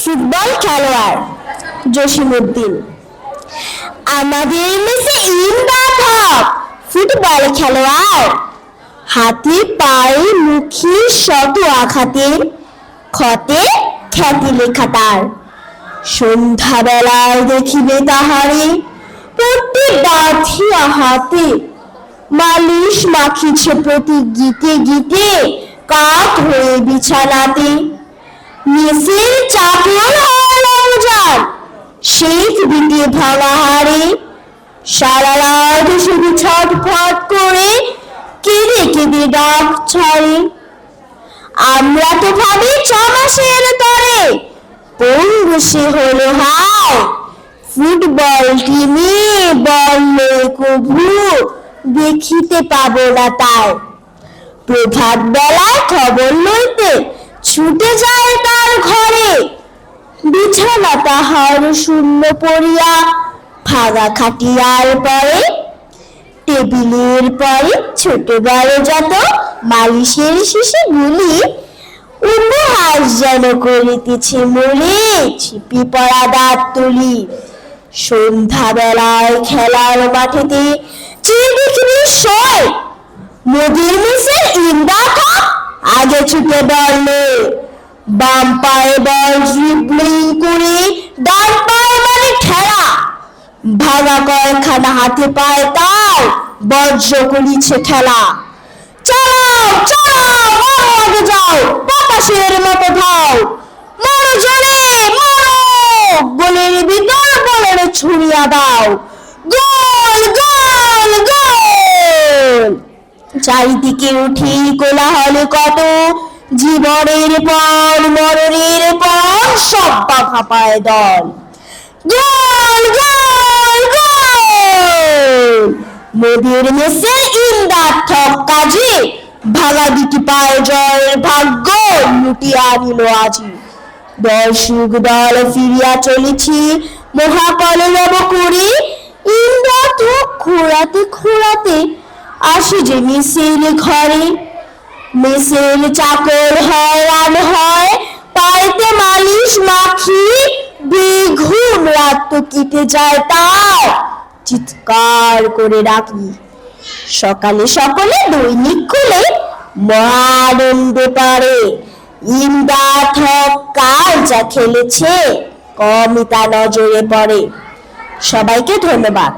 Football খেলোয়াড় জসিমউদ্দিন। আমাদের মেসে ইমদাদ হক ফুটবল খেলোয়াড়। হাতে পায়ে মুখে শত আঘাতের ক্ষতে খ্যাতি লেখা তার। সন্ধ্যাবেলায় দেখিবে তাহারে পড়তে বাঁধিয়া হাতে। মালিশ মাখিছে প্রতি গীতে গীতে কাত হয়ে বিছানাতে। মেসের চাকর হয় রমজান শীত দিতে ভাঙা হাড়ে। সারা রাত শুধু ছটফট করে কেঁদে কেঁদে ডাক ছাড়ে। আমরা তো ভাবি 6 মাসের তরে পঙ্গু সে হলো হায়। ফুটবল টিমে বল কভু দেখিতে পাবো না তাই। প্রভাত বেলায় খবর লইতে ছুটে যায় তার ঘরে। বিছানা তাহার শূন্য পড়িয়া ভাঙা খাটিয়ার পরে। টেবিলের পরে ছোট বড় যত মালিশের শিশি গুলি উপহাস যেন করিতেছে মরে ছিপি পড়া দাঁত তুলি। সন্ধ্যাবেলায় খেলার মাঠেতে চেয়ে দেখি নিশ্চয় মোদির মেসের ইমদাদ হক আগে ছুটে বললে। বাম পায়ে বল ড্রিবলিং করে ডান পায়ে মানে ঠেলা। ভাঙা কয়েকখানা হাতে পায়ে তার বজ্র করিছে খেলা। চালাও চালাও মারো আগে যাও বাতাসের মতো ধাও। মারো জোরে মারো গোলের ভিতর বলের ছুড়িয়া দাও। গোল গোল গোল। চারিদিকে উঠি কোলাহলে কত জীবনের পর মরণের পর সব পাখা পায় দল। গোল গোল গোল। মোদির মেসে ইমদাদ হক কাজে ভাঙা দুটি পায়ে জয়ের ভাগ্য লুটিয়া আনিল আজি। দর্শক দল ফিরিয়া চলেছি মহাকলরব করে। ইমদাদ হক খোঁড়াতে খোঁড়াতে আসে যে মেসের ঘরে। মেসের চাকর হয়রান হয় পাইতে মালিশ মাখি। বেঘুম রাত কেটে যায় তার চিৎকার করে ডাকি। সকালে সকলে দৈনিক খুলে মহা আনন্দে পারে। ইমদাদ হক কাল যা খেলেছে কমই তা নজরে পড়ে। সবাইকে ধন্যবাদ।